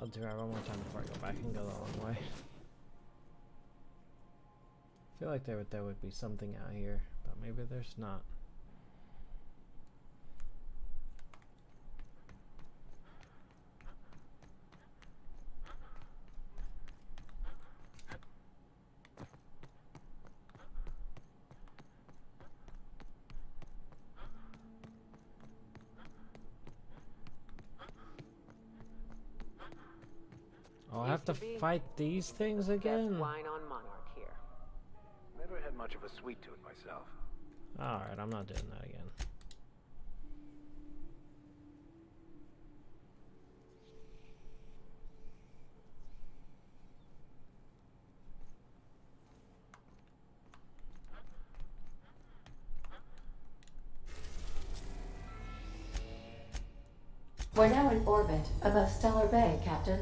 I'll do it one more time before I go back and go the long way. I feel like there would be something out here, but maybe there's not. I'll have to fight these things again? Best wine on Monarch here. Never had much of a sweet to it myself. Alright, I'm not doing that again. We're now in orbit above Stellar Bay, Captain.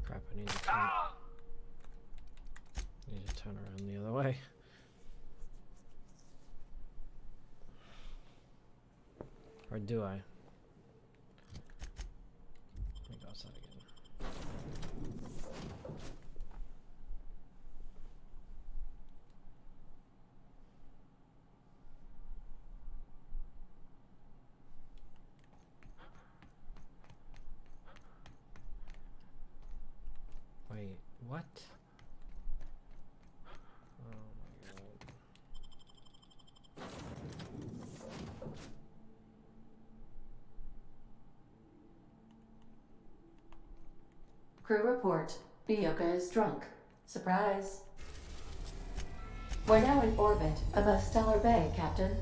Crap, I need to turn around the other way. Or do I? Let me go outside again. Wait, what? Oh my god. Crew report. Bioka is drunk. Surprise. We're now in orbit above Stellar Bay, Captain.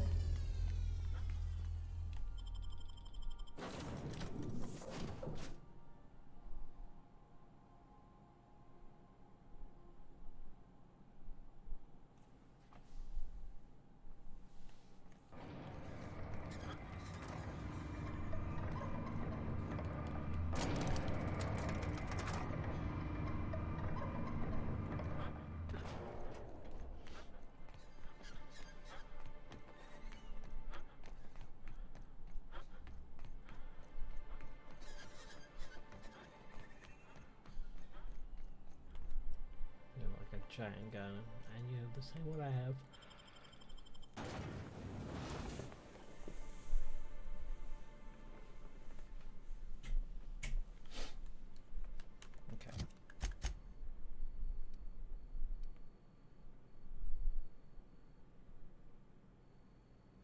You have like a giant gun, and you have the same what I have. Okay.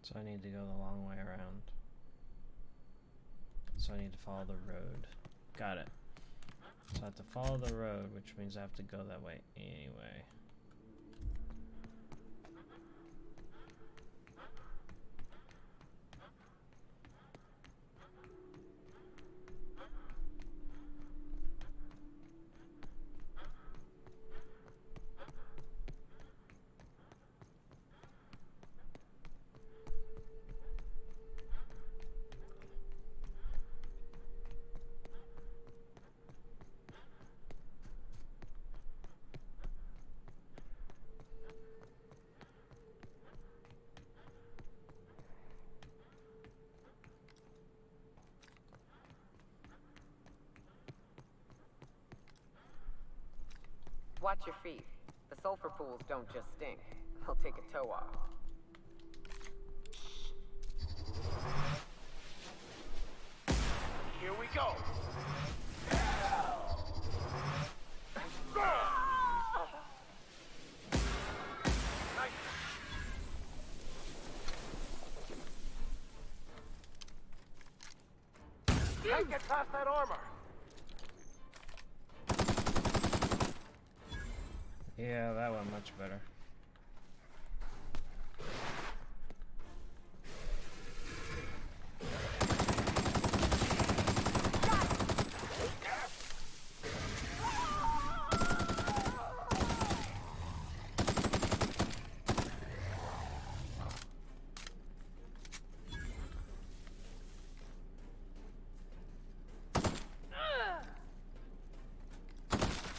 So I need to go the long way around. So I need to follow the road. Got it. So I have to follow the road, which means I have to go that way anyway. Watch your feet. The sulfur pools don't just stink. They'll take a toe off. Here we go. Can't get past that armor. Yeah, that went much better.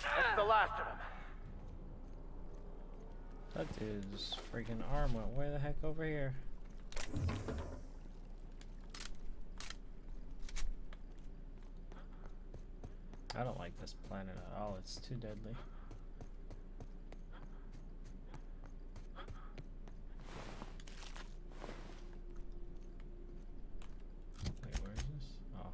That's the last of them. That dude's freaking arm went way the heck over here. I don't like this planet at all. It's too deadly. Wait, where is this? Oh.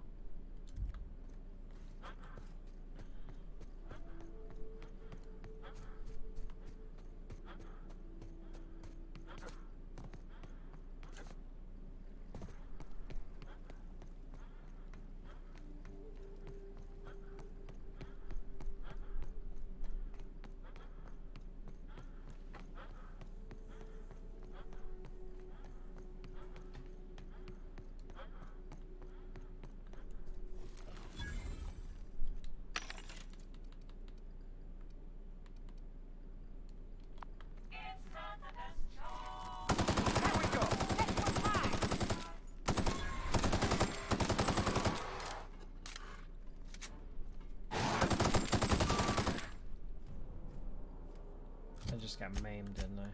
I just got maimed, didn't I?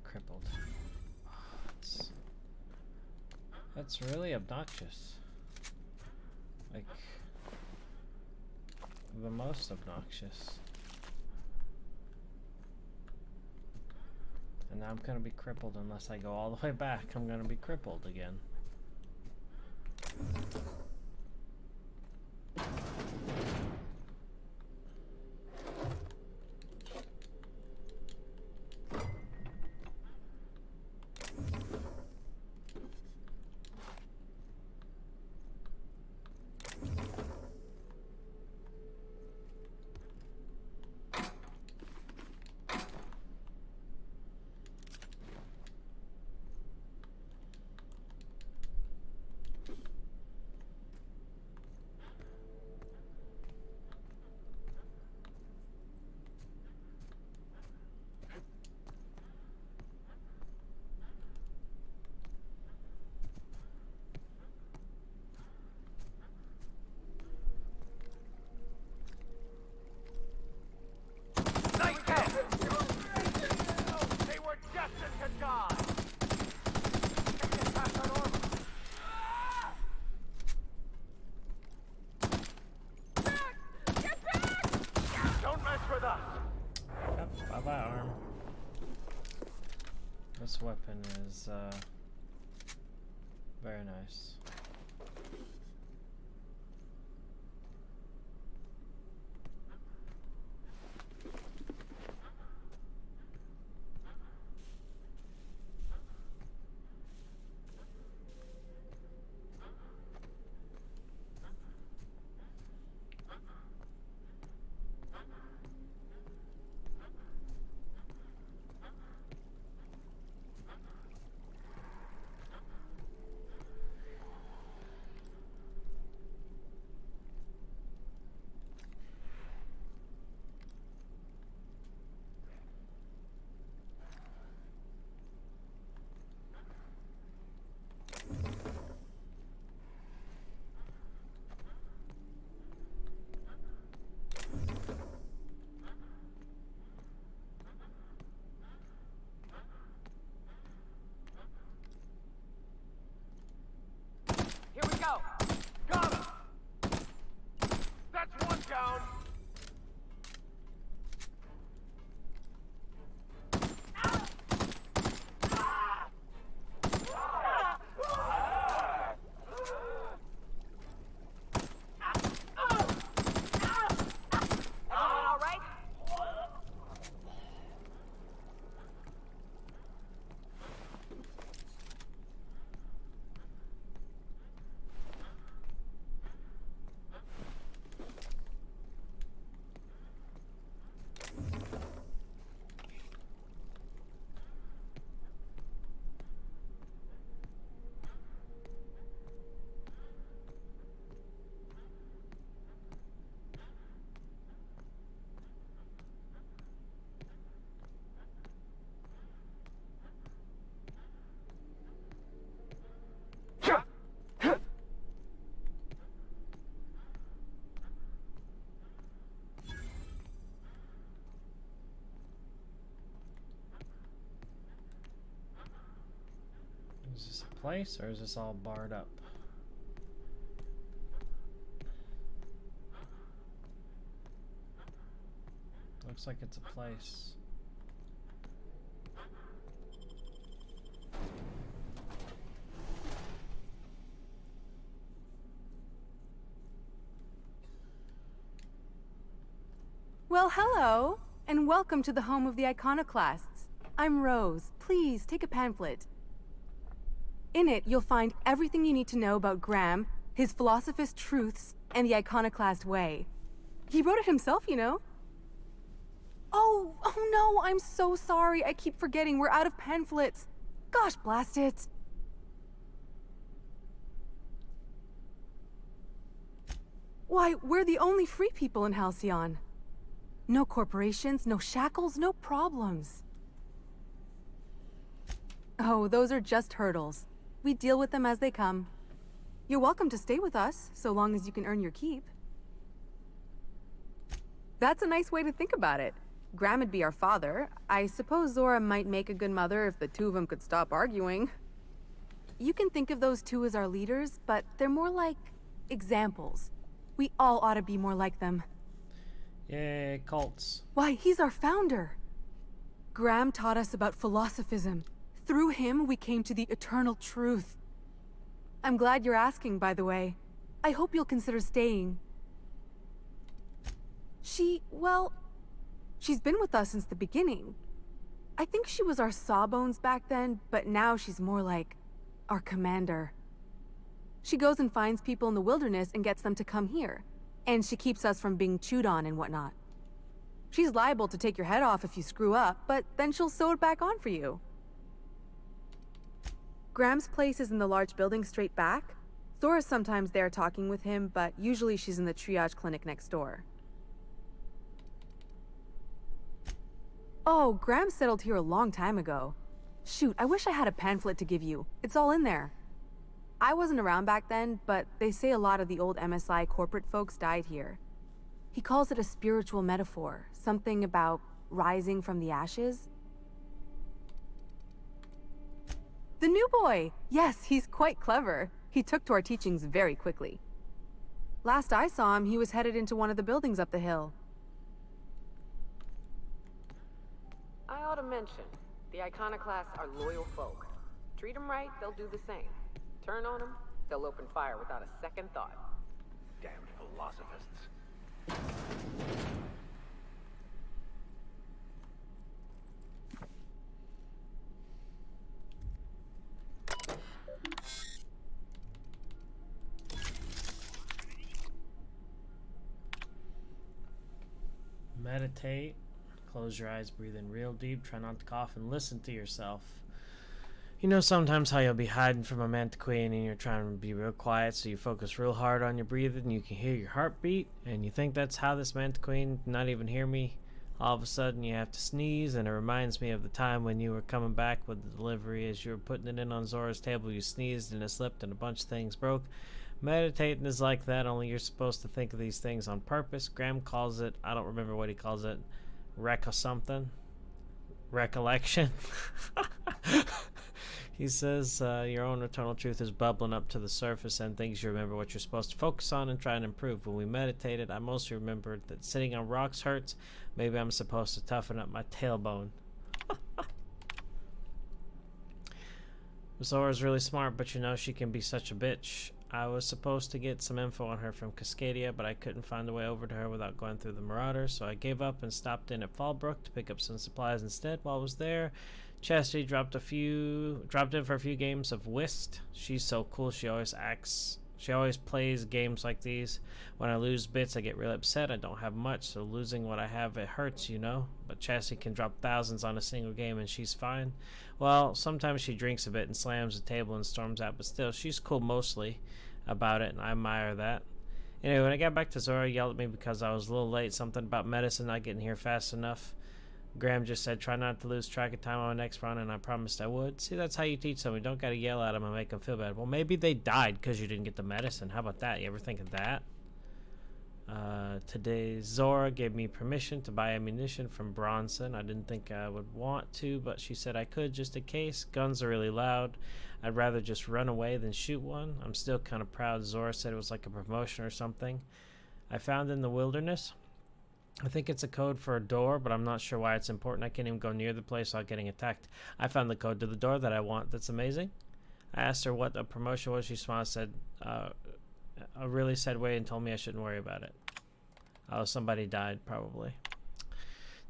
Crippled. That's really obnoxious. Like, the most obnoxious. And now I'm gonna be crippled unless I go all the way back. I'm gonna be crippled again. They were destined to die. Get past that armor. Get back! Don't mess with us. Yep, bye-bye arm. This weapon is, very nice. Here we go. Got him. That's one down. place, or is this all barred up? Looks like it's a place. Well, hello, and welcome to the home of the Iconoclasts. I'm Rose. Please, take a pamphlet. In it, you'll find everything you need to know about Graham, his Philosophist truths, and the Iconoclast way. He wrote it himself, you know. Oh no, I'm so sorry. I keep forgetting we're out of pamphlets. Gosh, blast it. Why, we're the only free people in Halcyon. No corporations, no shackles, no problems. Oh, those are just hurdles. We deal with them as they come. You're welcome to stay with us, so long as you can earn your keep. That's a nice way to think about it. Graham would be our father. I suppose Zora might make a good mother if the two of them could stop arguing. You can think of those two as our leaders, but they're more like examples. We all ought to be more like them. Yay, cults. Why, he's our founder. Graham taught us about philosophism. Through him, we came to the eternal truth. I'm glad you're asking, by the way. I hope you'll consider staying. Well, she's been with us since the beginning. I think she was our sawbones back then, but now she's more like our commander. She goes and finds people in the wilderness and gets them to come here. And she keeps us from being chewed on and whatnot. She's liable to take your head off if you screw up, but then she'll sew it back on for you. Graham's place is in the large building straight back. Zora's sometimes there talking with him, but usually she's in the triage clinic next door. Oh, Graham settled here a long time ago. Shoot, I wish I had a pamphlet to give you. It's all in there. I wasn't around back then, but they say a lot of the old MSI corporate folks died here. He calls it a spiritual metaphor, something about rising from the ashes. The new boy! Yes, he's quite clever. He took to our teachings very quickly. Last I saw him, he was headed into one of the buildings up the hill. I ought to mention, the Iconoclasts are loyal folk. Treat them right, they'll do the same. Turn on them, they'll open fire without a second thought. Damned philosophists. Meditate. Close your eyes, breathe in real deep, try not to cough, and listen to yourself. You know sometimes how you'll be hiding from a mantiqueen and you're trying to be real quiet, so you focus real hard on your breathing and you can hear your heartbeat, and you think that's how this mantiqueen not even hear me. All of a sudden you have to sneeze, and it reminds me of the time when you were coming back with the delivery. As you were putting it in on Zora's table, you sneezed and it slipped and a bunch of things broke. Meditating is like that, only you're supposed to think of these things on purpose. Graham calls it, I don't remember what he calls it, recollection. He says your own eternal truth is bubbling up to the surface and things you remember what you're supposed to focus on and try and improve. When we meditated, I mostly remembered that sitting on rocks hurts. Maybe I'm supposed to toughen up my tailbone. Zora's really smart, but you know she can be such a bitch. I was supposed to get some info on her from Cascadia, but I couldn't find a way over to her without going through the Marauders, so I gave up and stopped in at Fallbrook to pick up some supplies instead. While I was there, Chastity dropped in for a few games of whist. She's so cool. She always plays games like these. When I lose bits, I get real upset. I don't have much, so losing what I have, it hurts, you know. But Chastity can drop thousands on a single game, and she's fine. Well, sometimes she drinks a bit and slams the table and storms out, but still, she's cool mostly about it, and I admire that. Anyway, when I got back to Zora, yelled at me because I was a little late. Something about medicine not getting here fast enough. Graham just said, try not to lose track of time on my next run, and I promised I would. See, that's how you teach someone. You don't got to yell at them and make them feel bad. Well, maybe they died because you didn't get the medicine. How about that? You ever think of that? Today, Zora gave me permission to buy ammunition from Bronson. I didn't think I would want to, but she said I could just in case. Guns are really loud. I'd rather just run away than shoot one. I'm still kind of proud. Zora said it was like a promotion or something. I found in the wilderness. I think it's a code for a door, but I'm not sure why it's important. I can't even go near the place without getting attacked. I found the code to the door that I want. That's amazing. I asked her what the promotion was. She smiled, said, a really sad way, and told me I shouldn't worry about it. Oh, somebody died, probably.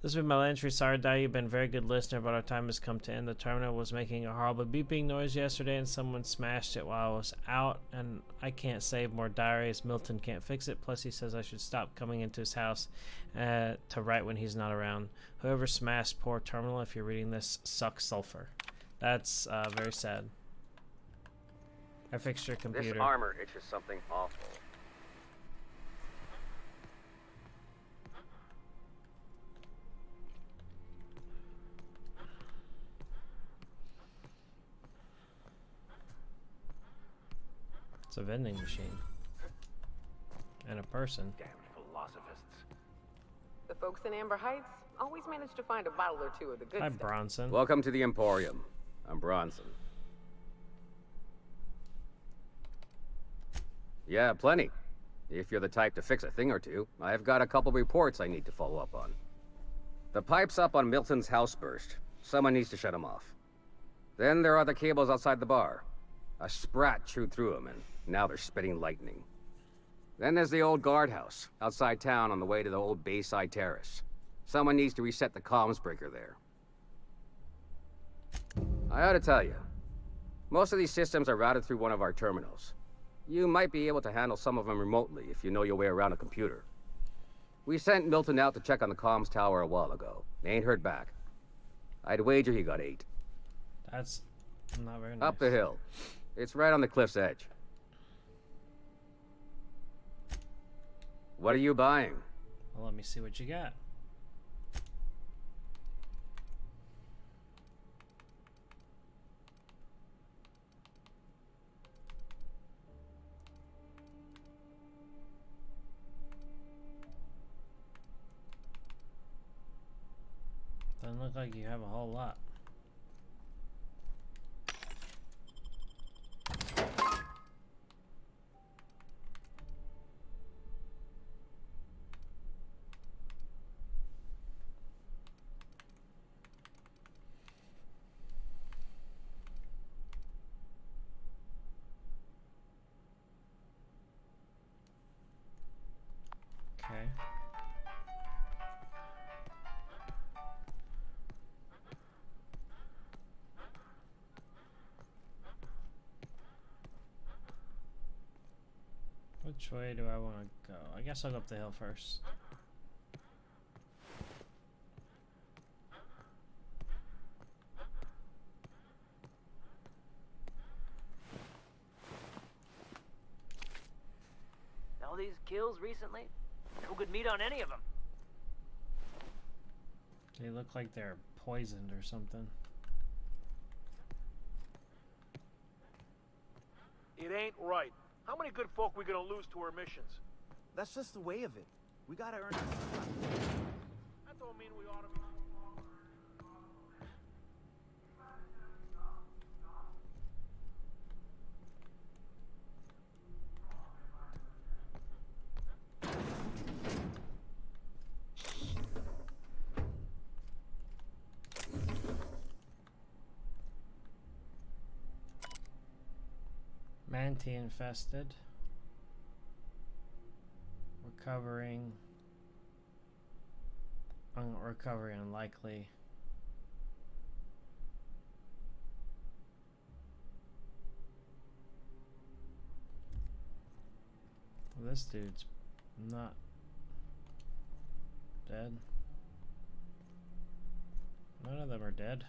This has been my entry. Sorry, Dai, you've been a very good listener, but our time has come to end. The terminal was making a horrible beeping noise yesterday, and someone smashed it while I was out, and I can't save more diaries. Milton can't fix it. Plus, he says I should stop coming into his house to write when he's not around. Whoever smashed poor terminal, if you're reading this, sucks sulfur. That's very sad. I fixed your computer. This armor itches something awful. It's a vending machine. And a person. Damned philosophists. The folks in Amber Heights always manage to find a bottle or two of the good Hi, stuff. Bronson. Welcome to the Emporium. I'm Bronson. Yeah, plenty. If you're the type to fix a thing or two, I've got a couple reports I need to follow up on. The pipes up on Milton's house burst. Someone needs to shut them off. Then there are the cables outside the bar. A sprat chewed through them, and now they're spitting lightning. Then there's the old guardhouse, outside town on the way to the old Bayside Terrace. Someone needs to reset the comms breaker there. I ought to tell you, most of these systems are routed through one of our terminals. You might be able to handle some of them remotely if you know your way around a computer. We sent Milton out to check on the comms tower a while ago. Ain't heard back. I'd wager he got 8. That's not very nice. Up the hill. It's right on the cliff's edge. What are you buying? Well, let me see what you got. Doesn't look like you have a whole lot. Okay. Which way do I want to go? I guess I'll go up the hill first. All these kills recently? No good meat on any of them. They look like they're poisoned or something. It ain't right. How many good folk we gonna lose to our missions? That's just the way of it. We gotta earn it. That don't mean we ought to be... Manti infested. Recovering. Recovery unlikely. Well, this dude's not dead. None of them are dead.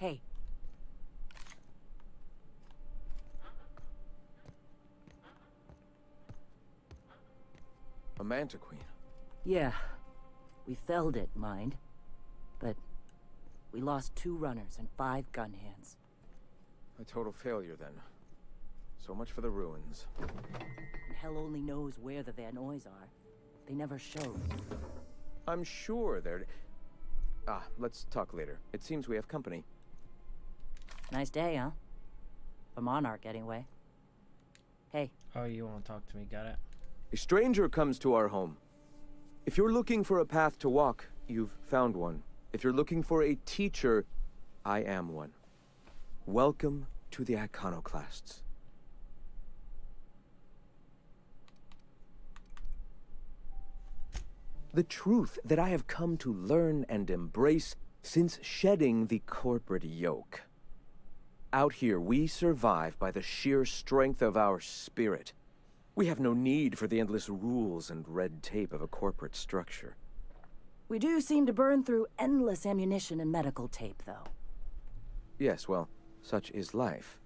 Hey, Mantiqueen. Yeah. We felled it, mind. But we lost 2 runners and 5 gun hands. A total failure, then. So much for the ruins. And hell only knows where the Van Noys are. They never showed. I'm sure they're... let's talk later. It seems we have company. Nice day, huh? For Monarch, anyway. Hey. Oh, you won't talk to me, got it? A stranger comes to our home. If you're looking for a path to walk, you've found one. If you're looking for a teacher, I am one. Welcome to the Iconoclasts. The truth that I have come to learn and embrace since shedding the corporate yoke. Out here, we survive by the sheer strength of our spirit. We have no need for the endless rules and red tape of a corporate structure. We do seem to burn through endless ammunition and medical tape, though. Yes, well, such is life.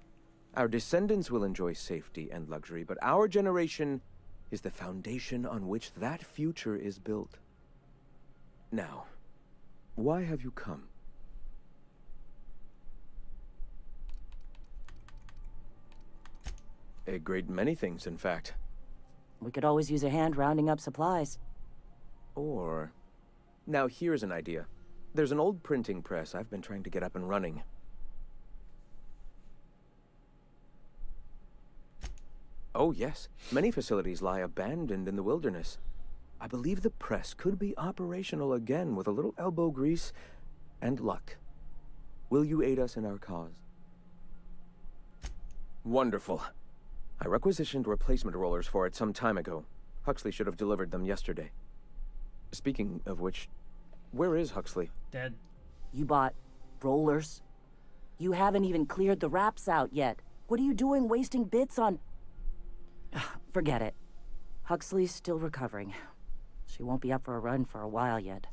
Our descendants will enjoy safety and luxury, but our generation is the foundation on which that future is built. Now, why have you come? A great many things, in fact. We could always use a hand rounding up supplies. Or... Now here's an idea. There's an old printing press I've been trying to get up and running. Oh yes, many facilities lie abandoned in the wilderness. I believe the press could be operational again with a little elbow grease and luck. Will you aid us in our cause? Wonderful. I requisitioned replacement rollers for it some time ago. Huxley should have delivered them yesterday. Speaking of which, where is Huxley? Dead. You bought rollers? You haven't even cleared the wraps out yet. What are you doing wasting bits on... Forget it. Huxley's still recovering. She won't be up for a run for a while yet.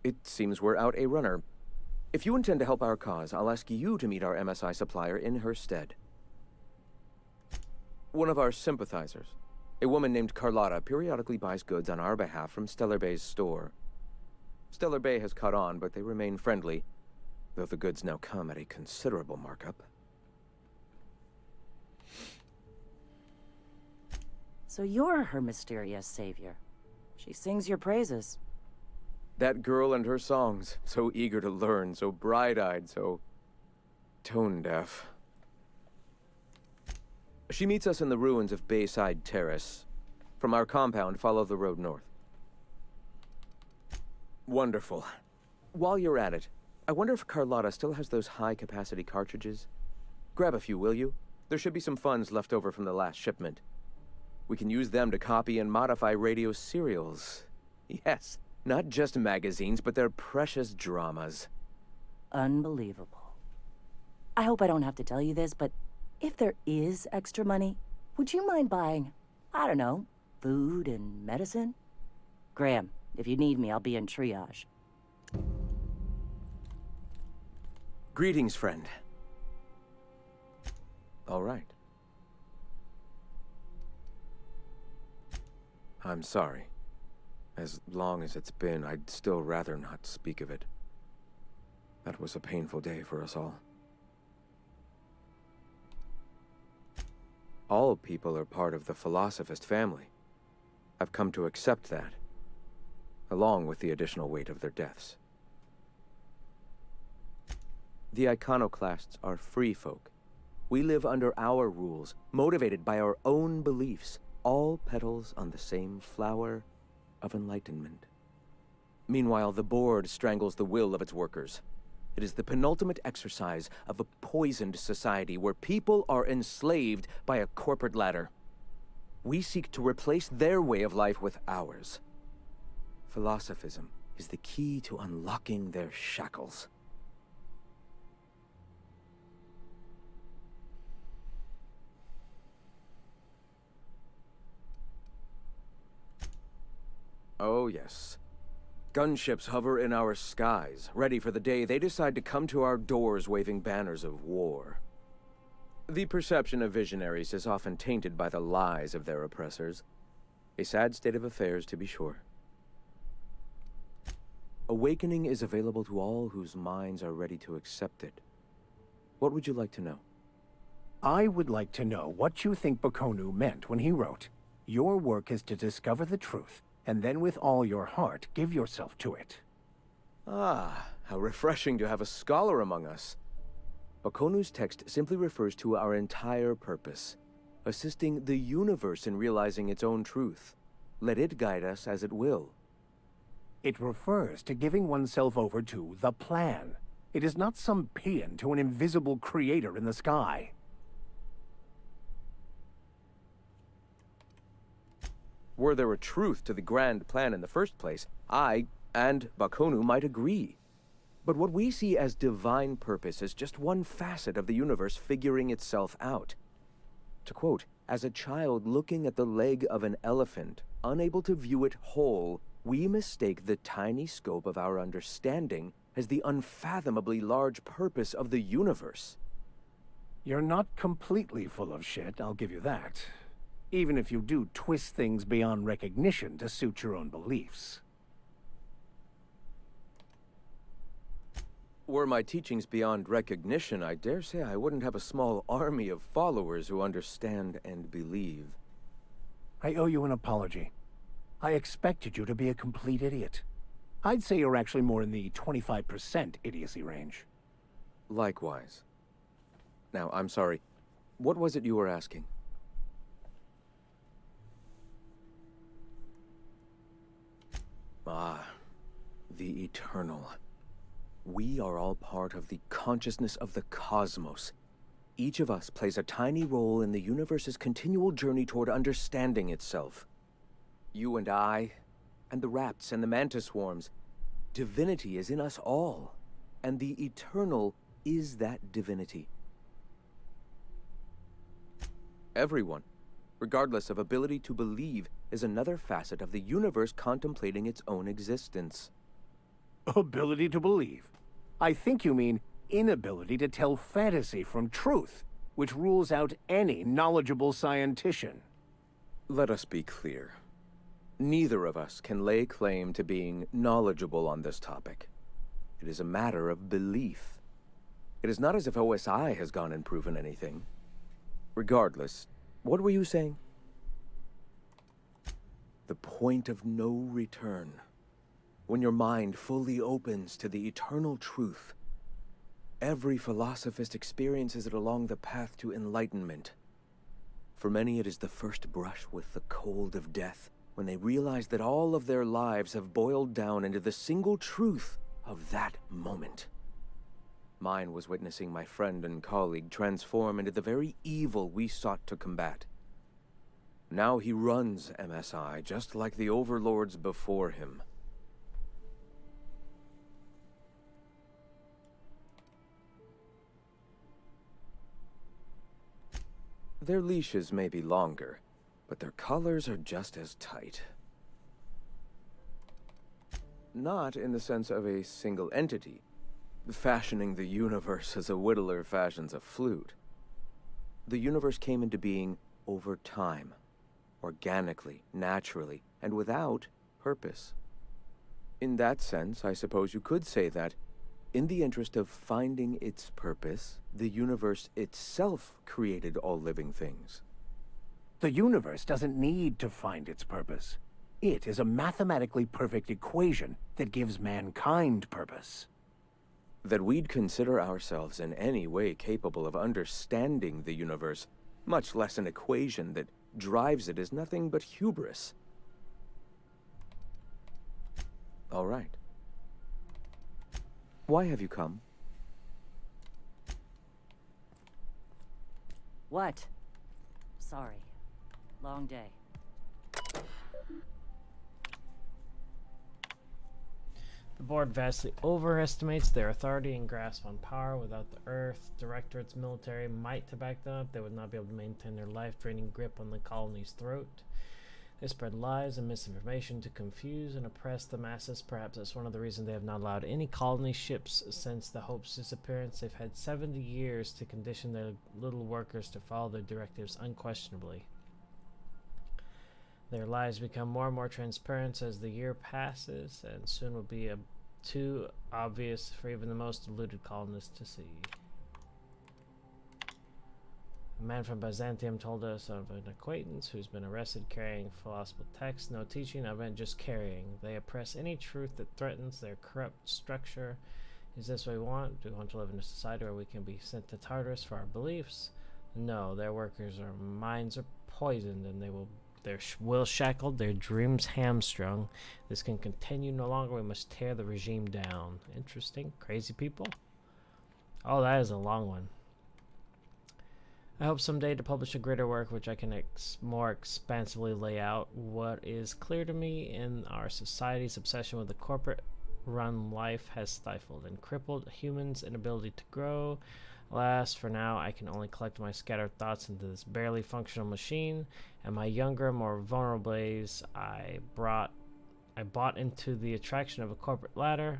It seems we're out a runner. If you intend to help our cause, I'll ask you to meet our MSI supplier in her stead. One of our sympathizers, a woman named Carlotta, periodically buys goods on our behalf from Stellar Bay's store. Stellar Bay has caught on, but they remain friendly, though the goods now come at a considerable markup. So you're her mysterious savior. She sings your praises. That girl and her songs, so eager to learn, so bright-eyed, so tone-deaf. She meets us in the ruins of Bayside Terrace. From our compound, follow the road north. Wonderful. While you're at it, I wonder if Carlotta still has those high-capacity cartridges? Grab a few, will you? There should be some funds left over from the last shipment. We can use them to copy and modify radio serials. Yes, not just magazines, but their precious dramas. Unbelievable. I hope I don't have to tell you this, but if there is extra money, would you mind buying, I don't know, food and medicine? Graham, if you need me, I'll be in triage. Greetings, friend. All right. I'm sorry. As long as it's been, I'd still rather not speak of it. That was a painful day for us all. All people are part of the Philosophist family. I've come to accept that, along with the additional weight of their deaths. The Iconoclasts are free folk. We live under our rules, motivated by our own beliefs, all petals on the same flower of enlightenment. Meanwhile, the board strangles the will of its workers. It is the penultimate exercise of a poisoned society where people are enslaved by a corporate ladder. We seek to replace their way of life with ours. Philosophism is the key to unlocking their shackles. Oh, yes. Gunships hover in our skies, ready for the day they decide to come to our doors waving banners of war. The perception of visionaries is often tainted by the lies of their oppressors. A sad state of affairs, to be sure. Awakening is available to all whose minds are ready to accept it. What would you like to know? I would like to know what you think Bakonu meant when he wrote, "Your work is to discover the truth, and then with all your heart give yourself to it." Ah, how refreshing to have a scholar among us. Bakonu's text simply refers to our entire purpose, assisting the universe in realizing its own truth. Let it guide us as it will. It refers to giving oneself over to the plan. It is not some paean to an invisible creator in the sky. Were there a truth to the grand plan in the first place, I and Bakonu might agree. But what we see as divine purpose is just one facet of the universe figuring itself out. To quote, "As a child looking at the leg of an elephant, unable to view it whole, we mistake the tiny scope of our understanding as the unfathomably large purpose of the universe." You're not completely full of shit, I'll give you that. Even if you do twist things beyond recognition to suit your own beliefs. Were my teachings beyond recognition, I dare say I wouldn't have a small army of followers who understand and believe. I owe you an apology. I expected you to be a complete idiot. I'd say you're actually more in the 25% idiocy range. Likewise. Now, I'm sorry. What was it you were asking? Ah, the Eternal. We are all part of the consciousness of the cosmos. Each of us plays a tiny role in the universe's continual journey toward understanding itself. You and I, and the rats and the mantis swarms. Divinity is in us all, and the Eternal is that divinity. Everyone, regardless of ability to believe, is another facet of the universe contemplating its own existence. Ability to believe. I think you mean inability to tell fantasy from truth, which rules out any knowledgeable scientician. Let us be clear. Neither of us can lay claim to being knowledgeable on this topic. It is a matter of belief. It is not as if OSI has gone and proven anything. Regardless, what were you saying? The point of no return. When your mind fully opens to the eternal truth. Every philosophist experiences it along the path to enlightenment. For many, it is the first brush with the cold of death, when they realize that all of their lives have boiled down into the single truth of that moment. Mine was witnessing my friend and colleague transform into the very evil we sought to combat. Now he runs MSI just like the overlords before him. Their leashes may be longer, but their collars are just as tight. Not in the sense of a single entity, fashioning the universe as a whittler fashions a flute. The universe came into being over time, organically, naturally, and without purpose. In that sense, I suppose you could say that, in the interest of finding its purpose, the universe itself created all living things. The universe doesn't need to find its purpose. It is a mathematically perfect equation that gives mankind purpose. That we'd consider ourselves in any way capable of understanding the universe, much less an equation that drives it, is nothing but hubris. All right. Why have you come? What? Sorry. Long day. The board vastly overestimates their authority and grasp on power. Without the Earth Directorate's military might to back them up, they would not be able to maintain their life-draining grip on the colony's throat. They spread lies and misinformation to confuse and oppress the masses. Perhaps that's one of the reasons they have not allowed any colony ships since the Hope's disappearance. They've had 70 years to condition their little workers to follow their directives unquestionably. Their lives become more and more transparent as the year passes, and soon will be too obvious for even the most deluded colonists to see. A man from Byzantium told us of an acquaintance who's been arrested carrying philosophical texts. No teaching, I meant just carrying. They oppress any truth that threatens their corrupt structure. Is this what we want? Do we want to live in a society where we can be sent to Tartarus for our beliefs? No, their workers' minds are poisoned, and their will shackled, their dreams hamstrung. This can continue no longer. We must tear the regime down. Interesting. Crazy people. Oh, that is a long one. I hope someday to publish a greater work which I can more expansively lay out what is clear to me in our society's obsession with the corporate-run life has stifled and crippled humans' inability to grow. Alas, for now, I can only collect my scattered thoughts into this barely functional machine, and my younger, more vulnerable days I bought into the attraction of a corporate ladder,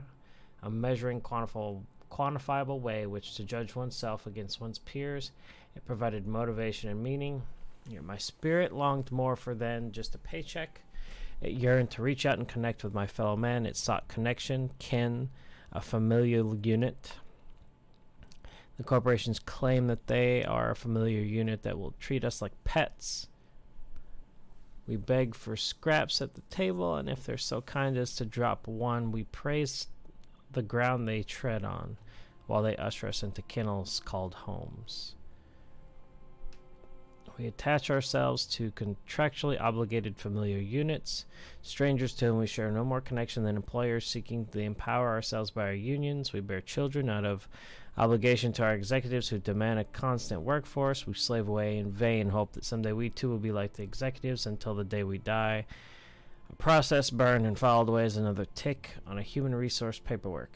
a measuring, quantifiable way which to judge oneself against one's peers. It provided motivation and meaning. Yet my spirit longed more for than just a paycheck. It yearned to reach out and connect with my fellow man. It sought connection, kin, a familial unit. The corporations claim that they are a familiar unit that will treat us like pets. We beg for scraps at the table, and if they're so kind as to drop one, we praise the ground they tread on, while they usher us into kennels called homes. We attach ourselves to contractually obligated familiar units, strangers to whom we share no more connection than employers seeking to empower ourselves by our unions. We bear children out of obligation to our executives who demand a constant workforce. We slave away in vain, hope that someday we too will be like the executives until the day we die. A process burned and filed away as another tick on a human resource paperwork.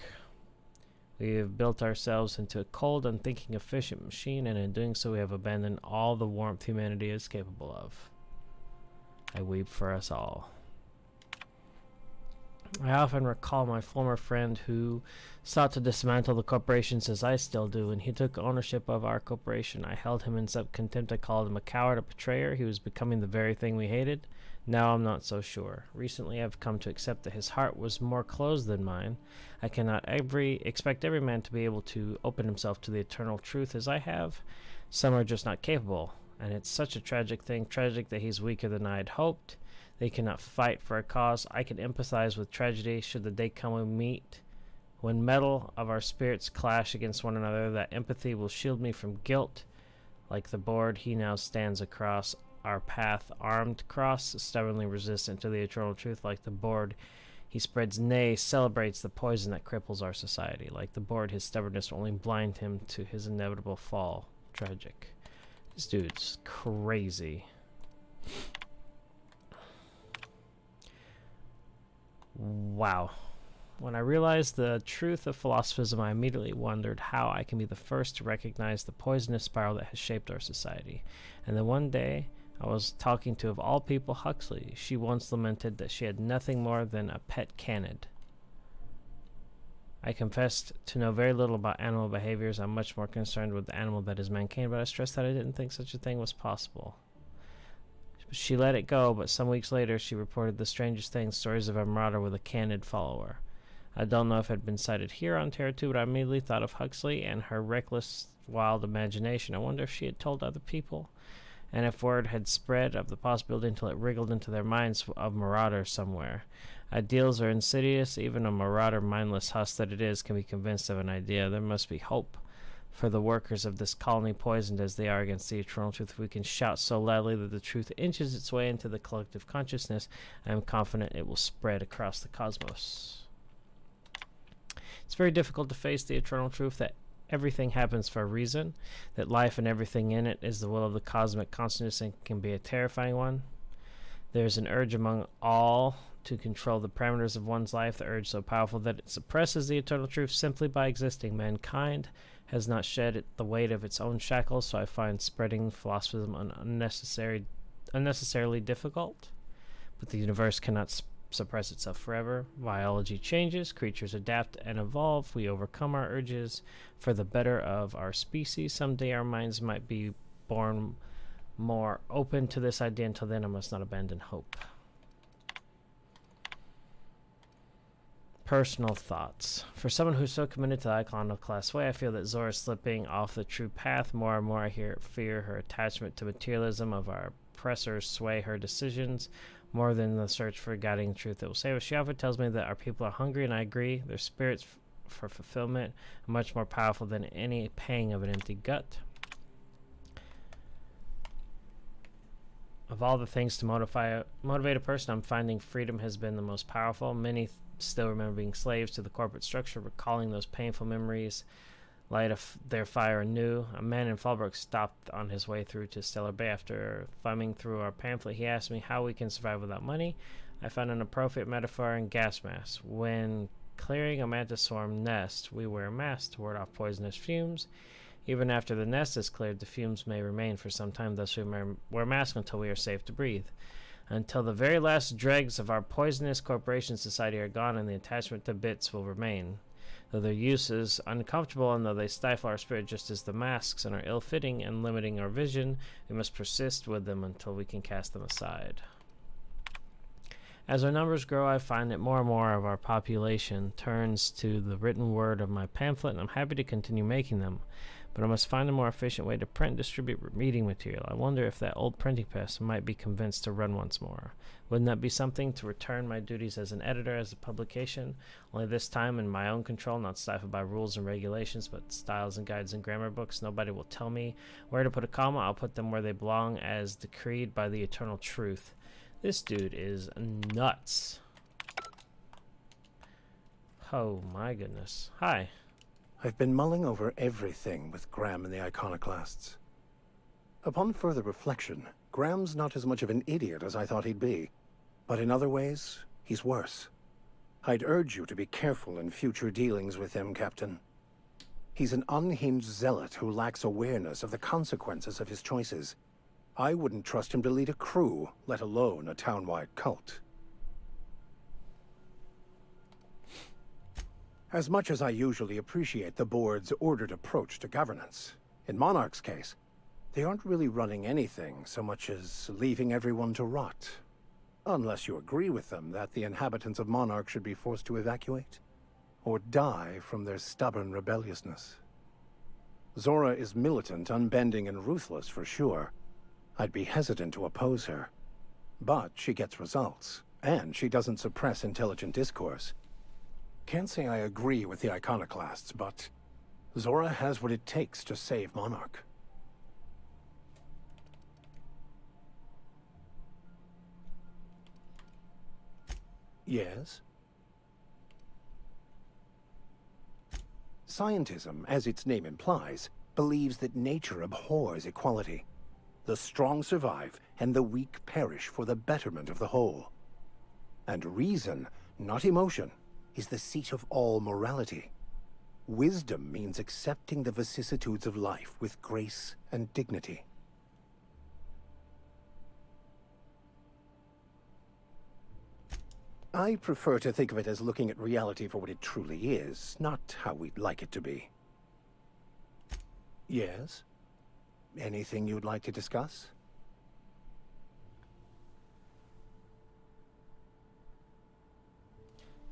We have built ourselves into a cold, unthinking, efficient machine, and in doing so we have abandoned all the warmth humanity is capable of. I weep for us all. I often recall my former friend who sought to dismantle the corporations as I still do, and he took ownership of our corporation. I held him in some contempt. I called him a coward, a betrayer. He was becoming the very thing we hated. Now I'm not so sure. Recently I've come to accept that his heart was more closed than mine. I cannot expect every man to be able to open himself to the eternal truth as I have. Some are just not capable, and it's such a tragic thing, tragic that he's weaker than I had hoped. They cannot fight for a cause. I can empathize with tragedy should the day come we meet. When metal of our spirits clash against one another, that empathy will shield me from guilt. Like the board, he now stands across our path, armed, cross, stubbornly resistant to the eternal truth. Like the board, he spreads nay, celebrates the poison that cripples our society. Like the board, his stubbornness will only blind him to his inevitable fall. Tragic. This dude's crazy. Wow. When I realized the truth of philosophism, I immediately wondered how I can be the first to recognize the poisonous spiral that has shaped our society. And then one day, I was talking to, of all people, Huxley. She once lamented that she had nothing more than a pet canid. I confessed to know very little about animal behaviors. I'm much more concerned with the animal that is mankind, but I stressed that I didn't think such a thing was possible. She let it go, but some weeks later she reported the strangest things, stories of a marauder with a canid follower. I don't know if it had been cited here on Terra 2, but I immediately thought of Huxley and her reckless, wild imagination. I wonder if she had told other people, and if word had spread of the possibility until it wriggled into their minds of marauders somewhere. Ideals are insidious. Even a marauder, mindless husk that it is, can be convinced of an idea. There must be hope for the workers of this colony, poisoned as they are against the eternal truth. If we can shout so loudly that the truth inches its way into the collective consciousness, I am confident it will spread across the cosmos. It's very difficult to face the eternal truth that everything happens for a reason, that life and everything in it is the will of the cosmic consciousness, and can be a terrifying one. There's an urge among all to control the parameters of one's life, the urge so powerful that it suppresses the eternal truth simply by existing. Mankind has not shed the weight of its own shackles, so I find spreading philosophism unnecessarily difficult. But the universe cannot suppress itself forever. Biology changes, creatures adapt and evolve. We overcome our urges for the better of our species. Someday our minds might be born more open to this idea. Until then, I must not abandon hope. Personal thoughts. For someone who's so committed to the Iconoclast way, I feel that Zora is slipping off the true path. More and more I fear her attachment to materialism of our oppressors sway her decisions more than the search for guiding truth that will save us. She often tells me that our people are hungry, and I agree. Their spirits for fulfillment are much more powerful than any pang of an empty gut. Of all the things to motivate a person, I'm finding freedom has been the most powerful. Many still remember being slaves to the corporate structure, recalling those painful memories, light their fire anew. A man in Fallbrook stopped on his way through to Stellar Bay. After thumbing through our pamphlet, he asked me how we can survive without money. I found an appropriate metaphor in gas masks. When clearing a mantis swarm nest, we wear masks to ward off poisonous fumes. Even after the nest is cleared, the fumes may remain for some time, thus we wear masks until we are safe to breathe. Until the very last dregs of our poisonous corporation society are gone, and the attachment to bits will remain. Though their use is uncomfortable, and though they stifle our spirit just as the masks and are ill-fitting and limiting our vision, we must persist with them until we can cast them aside. As our numbers grow, I find that more and more of our population turns to the written word of my pamphlet, and I'm happy to continue making them. But I must find a more efficient way to print and distribute reading material. I wonder if that old printing press might be convinced to run once more. Wouldn't that be something, to return my duties as an editor as a publication, only this time in my own control, not stifled by rules and regulations, but styles and guides and grammar books? Nobody will tell me where to put a comma. I'll put them where they belong, as decreed by the eternal truth. This dude is nuts. Oh my goodness. Hi. I've been mulling over everything with Graham and the Iconoclasts. Upon further reflection, Graham's not as much of an idiot as I thought he'd be. But in other ways, he's worse. I'd urge you to be careful in future dealings with him, Captain. He's an unhinged zealot who lacks awareness of the consequences of his choices. I wouldn't trust him to lead a crew, let alone a town-wide cult. As much as I usually appreciate the board's ordered approach to governance, in Monarch's case, they aren't really running anything so much as leaving everyone to rot. Unless you agree with them that the inhabitants of Monarch should be forced to evacuate, or die from their stubborn rebelliousness. Zora is militant, unbending, and ruthless for sure. I'd be hesitant to oppose her. But she gets results, and she doesn't suppress intelligent discourse. Can't say I agree with the Iconoclasts, but Zora has what it takes to save Monarch. Yes? Scientism, as its name implies, believes that nature abhors equality. The strong survive, and the weak perish for the betterment of the whole. And reason, not emotion, is the seat of all morality. Wisdom means accepting the vicissitudes of life with grace and dignity. I prefer to think of it as looking at reality for what it truly is, not how we'd like it to be. Yes? Anything you'd like to discuss?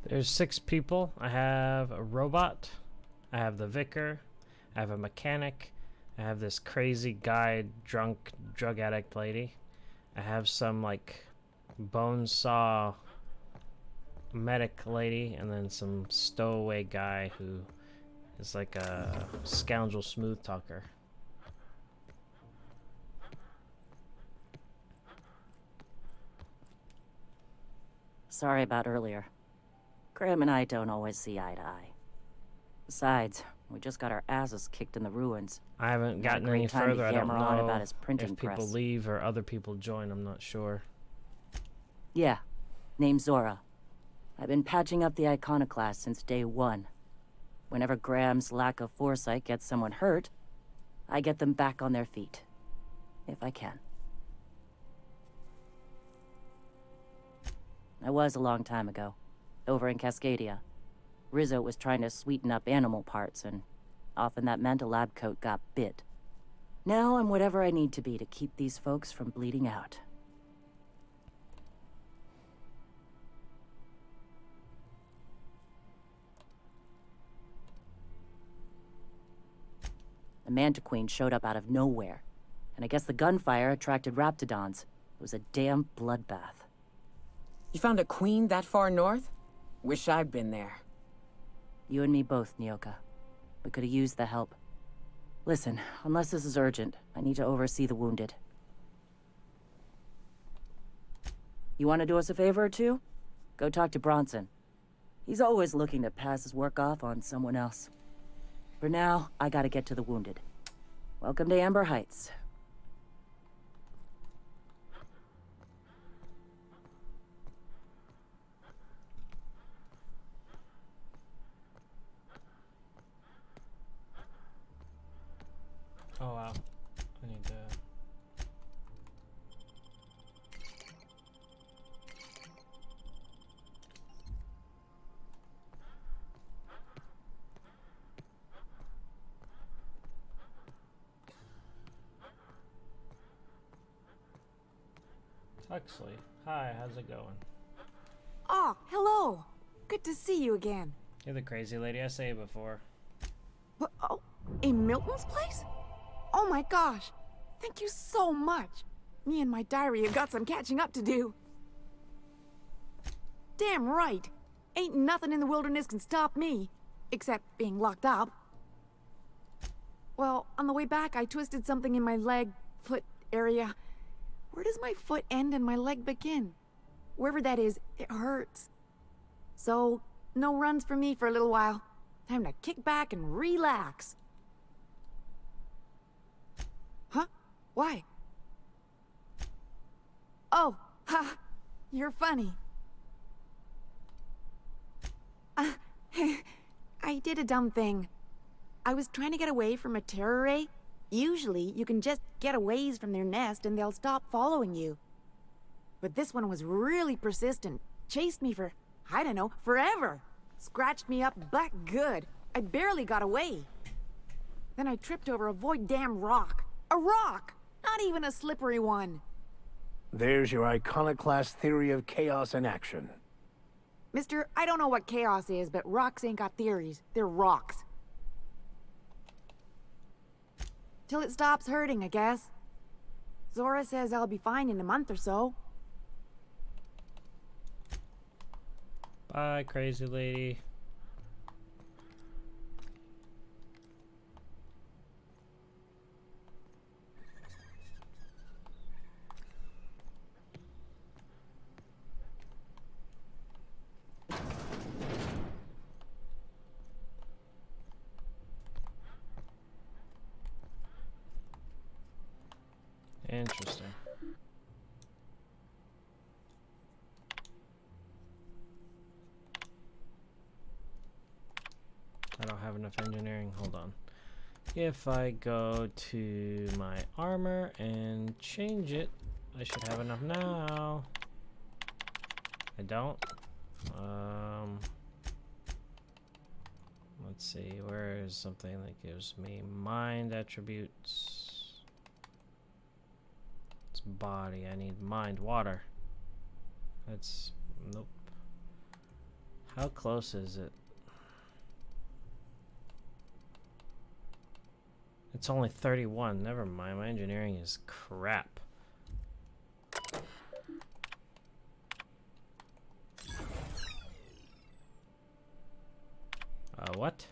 There's 6 people. I have a robot. I have the vicar. I have a mechanic. I have this crazy guy, drunk, drug addict lady. I have some, like, bone saw medic lady, and then some stowaway guy who is like a scoundrel smooth talker. Sorry about earlier. Graham and I don't always see eye to eye. Besides, we just got our asses kicked in the ruins. I haven't gotten any further. I don't know about his printing if people press. leave or other people join. I'm not sure. Yeah, name's Zora. I've been patching up the Iconoclast since day one. Whenever Graham's lack of foresight gets someone hurt, I get them back on their feet. If I can. I was a long time ago, over in Cascadia. Rizzo was trying to sweeten up animal parts, and often that meant a lab coat got bit. Now I'm whatever I need to be to keep these folks from bleeding out. The Mantiqueen showed up out of nowhere, and I guess the gunfire attracted Raptidons. It was a damn bloodbath. You found a queen that far north? Wish I'd been there. You and me both, Nyoka. We could have used the help. Listen, unless this is urgent, I need to oversee the wounded. You want to do us a favor or two? Go talk to Bronson. He's always looking to pass his work off on someone else. For now, I gotta get to the wounded. Welcome to Amber Heights. Oh wow. I need to... Huxley. Hi, how's it going? Oh, hello. Good to see you again. You're the crazy lady I say before. What, oh, in Milton's place? Oh my gosh. Thank you so much. Me and my diary have got some catching up to do. Damn right. Ain't nothing in the wilderness can stop me. Except being locked up. Well, on the way back, I twisted something in my leg, foot area. Where does my foot end and my leg begin? Wherever that is, it hurts. So, no runs for me for a little while. Time to kick back and relax. Huh? Why? Oh, ha! You're funny. I did a dumb thing. I was trying to get away from a terror ray. Usually, you can just get a ways from their nest and they'll stop following you. But this one was really persistent. Chased me for, I don't know, forever. Scratched me up back good. I barely got away. Then I tripped over a void damn rock. A rock! Not even a slippery one. There's your iconoclast theory of chaos in action. Mister, I don't know what chaos is, but rocks ain't got theories. They're rocks. Till it stops hurting, I guess. Zora says I'll be fine in a month or so. Bye, crazy lady. Interesting. I don't have enough engineering. Hold on. If I go to my armor and change it, I should have enough now. I don't. Let's see. Where is something that gives me mind attributes? It's body. I need mind water. That's nope. How close is it? It's only 31. Never mind. My engineering is crap. What?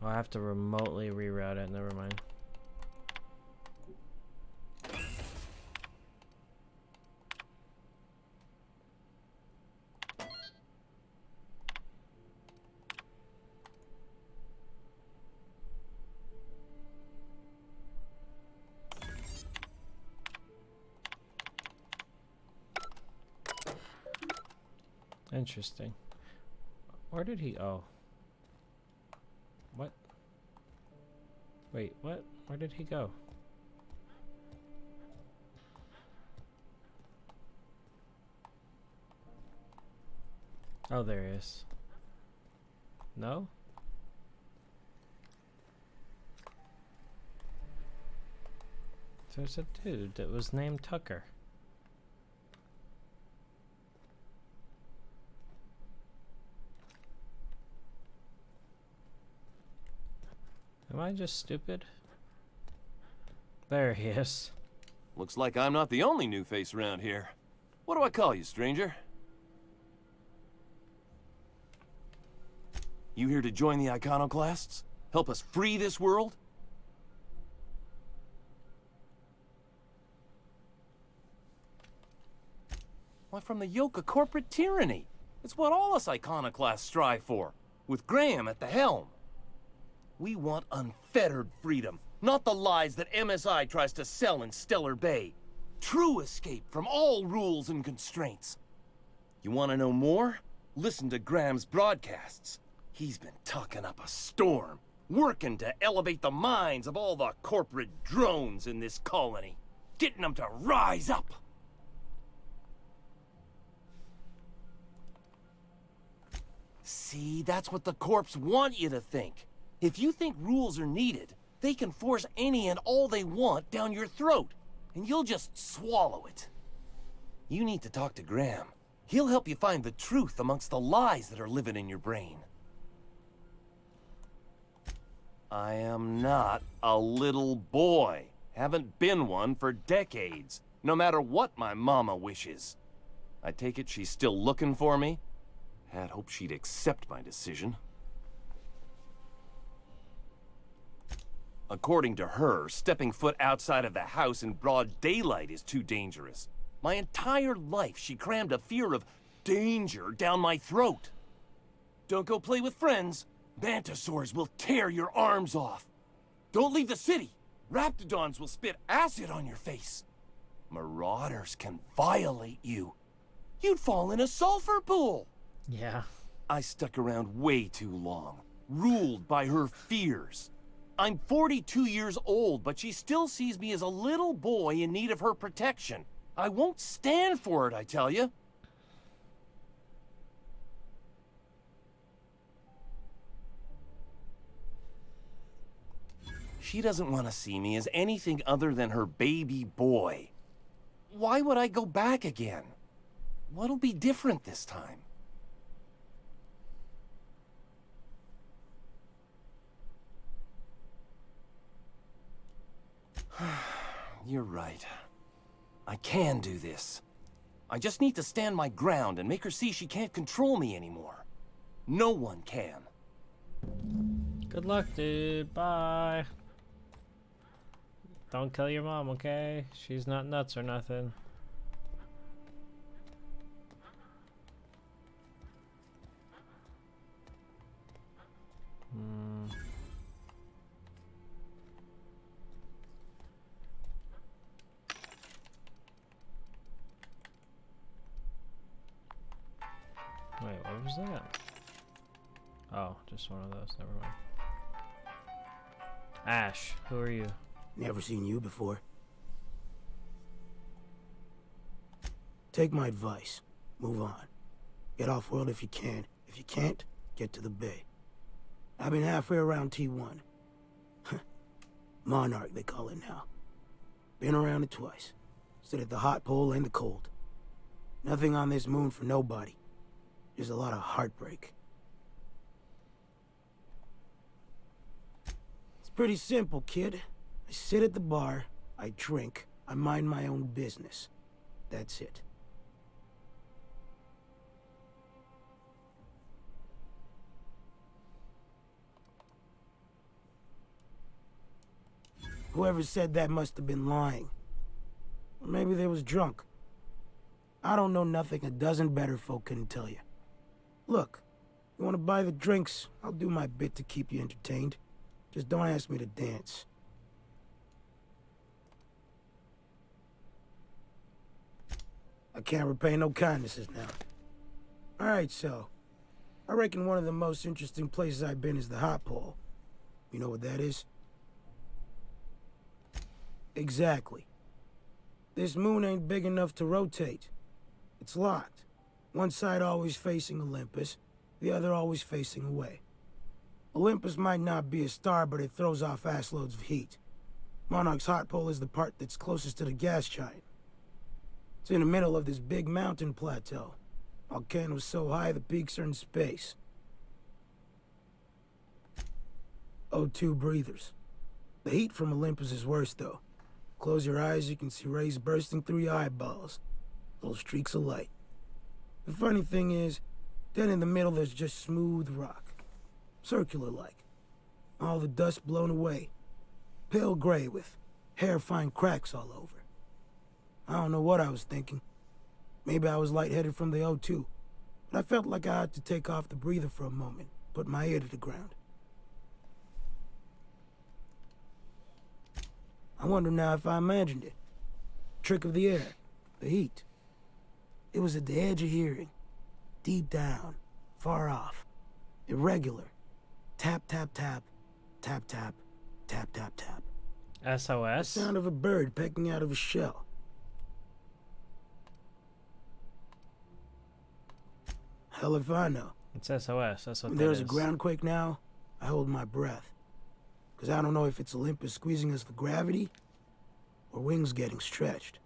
Oh, I have to remotely reroute it. Never mind. Interesting. Where did he... Oh. What? Wait, what? Where did he go? Oh, there he is. No? There's a dude that was named Tucker. Am I just stupid? There he is. Looks like I'm not the only new face around here. What do I call you, stranger? You here to join the Iconoclasts? Help us free this world? Why, from the yoke of corporate tyranny. It's what all us Iconoclasts strive for, with Graham at the helm. We want unfettered freedom, not the lies that MSI tries to sell in Stellar Bay. True escape from all rules and constraints. You want to know more? Listen to Graham's broadcasts. He's been talking up a storm, working to elevate the minds of all the corporate drones in this colony, getting them to rise up. See, that's what the Corps want you to think. If you think rules are needed, they can force any and all they want down your throat, and you'll just swallow it. You need to talk to Graham. He'll help you find the truth amongst the lies that are living in your brain. I am not a little boy. Haven't been one for decades, no matter what my mama wishes. I take it she's still looking for me? Had hoped she'd accept my decision. According to her, stepping foot outside of the house in broad daylight is too dangerous. My entire life, she crammed a fear of danger down my throat. Don't go play with friends. Mantisaurs will tear your arms off. Don't leave the city. Raptidons will spit acid on your face. Marauders can violate you. You'd fall in a sulfur pool. Yeah. I stuck around way too long, ruled by her fears. I'm 42 years old, but she still sees me as a little boy in need of her protection. I won't stand for it, I tell you. She doesn't want to see me as anything other than her baby boy. Why would I go back again? What'll be different this time? You're right. I can do this. I just need to stand my ground and make her see she can't control me anymore. No one can. Good luck, dude. Bye. Don't kill your mom, okay? She's not nuts or nothing. Wait, what was that? Oh, just one of those. Never mind. Ash, who are you? Never seen you before. Take my advice. Move on. Get off-world if you can. If you can't, get to the bay. I've been halfway around T1. Monarch, they call it now. Been around it twice. Stood at the hot pole and the cold. Nothing on this moon for nobody. Just a lot of heartbreak. It's pretty simple, kid. I sit at the bar, I drink, I mind my own business. That's it. Whoever said that must have been lying. Or maybe they was drunk. I don't know nothing a dozen better folk couldn't tell you. Look, you want to buy the drinks, I'll do my bit to keep you entertained. Just don't ask me to dance. I can't repay no kindnesses now. Alright, so, I reckon one of the most interesting places I've been is the hot pole. You know what that is? Exactly. This moon ain't big enough to rotate. It's locked. One side always facing Olympus, the other always facing away. Olympus might not be a star, but it throws off assloads of heat. Monarch's hot pole is the part that's closest to the gas giant. It's in the middle of this big mountain plateau. Volcanoes so high the peaks are in space. O2 breathers. The heat from Olympus is worse, though. Close your eyes, you can see rays bursting through your eyeballs. Little streaks of light. The funny thing is, then in the middle there's just smooth rock. Circular-like. All the dust blown away. Pale gray with hair-fine cracks all over. I don't know what I was thinking. Maybe I was lightheaded from the O2, but I felt like I had to take off the breather for a moment, put my ear to the ground. I wonder now if I imagined it. Trick of the air, the heat. It was at the edge of hearing, deep down, far off, irregular. Tap, tap, tap, tap, tap, tap, tap, tap. SOS? The sound of a bird pecking out of a shell. Hell if I know. It's SOS, that's what When that there's is. a groundquake now, I hold my breath. Because I don't know if it's Olympus squeezing us for gravity, or wings getting stretched.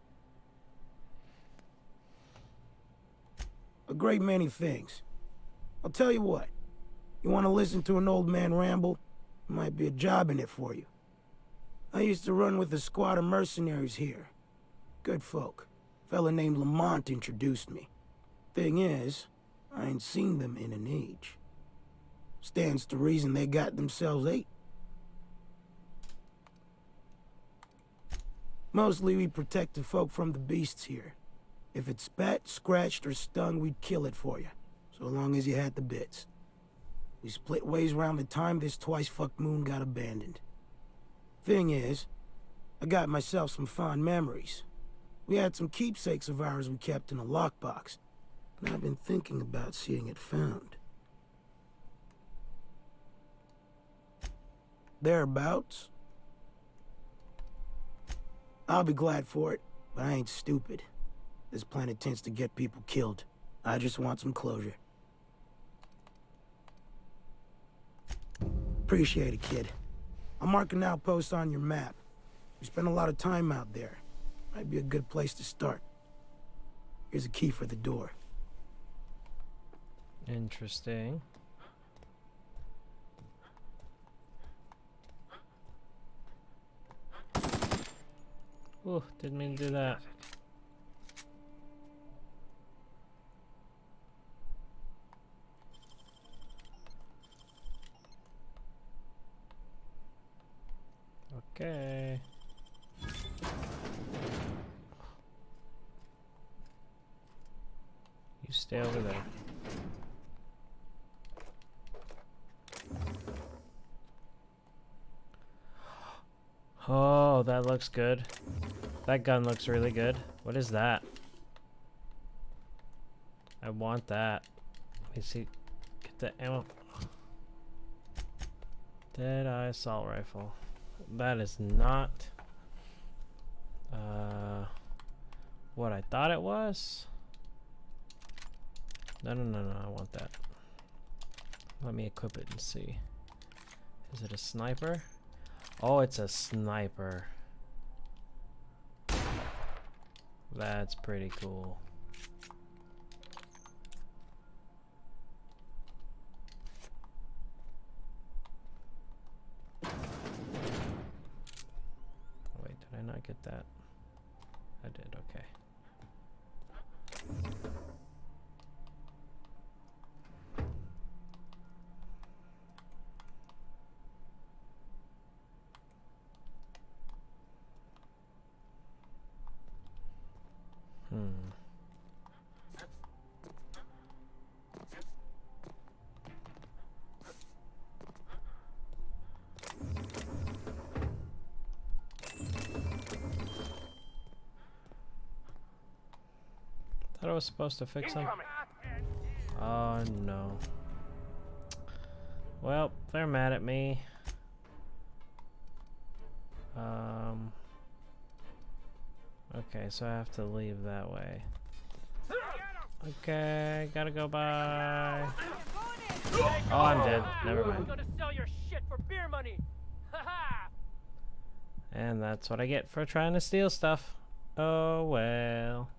A great many things. I'll tell you what. You want to listen to an old man ramble? There might be a job in it for you. I used to run with a squad of mercenaries here. Good folk. A fella named Lamont introduced me. Thing is, I ain't seen them in an age. Stands to reason they got themselves ate. Mostly we protect the folk from the beasts here. If it spat, scratched, or stung, we'd kill it for you, so long as you had the bits. We split ways around the time this twice-fucked moon got abandoned. Thing is, I got myself some fond memories. We had some keepsakes of ours we kept in a lockbox, and I've been thinking about seeing it found. Thereabouts. I'll be glad for it, but I ain't stupid. This planet tends to get people killed. I just want some closure. Appreciate it, kid. I'm marking outposts on your map. We spend a lot of time out there. Might be a good place to start. Here's a key for the door. Interesting. Ooh, didn't mean to do that. Okay. You stay over there. Oh, that looks good. That gun looks really good. What is that? I want that. Let me see. Get the ammo. Deadeye assault rifle. That is not what I thought it was. No, I want that. Let me equip it and see. Is it a sniper? Oh, it's a sniper. That's pretty cool. Wait, did I not get that? I did, okay. Thought I was supposed to fix them. Oh no. Well, they're mad at me. Okay, so I have to leave that way. Okay, gotta go by. Oh, I'm dead. Never mind. Gonna sell your shit for beer money. And that's what I get for trying to steal stuff. Oh well.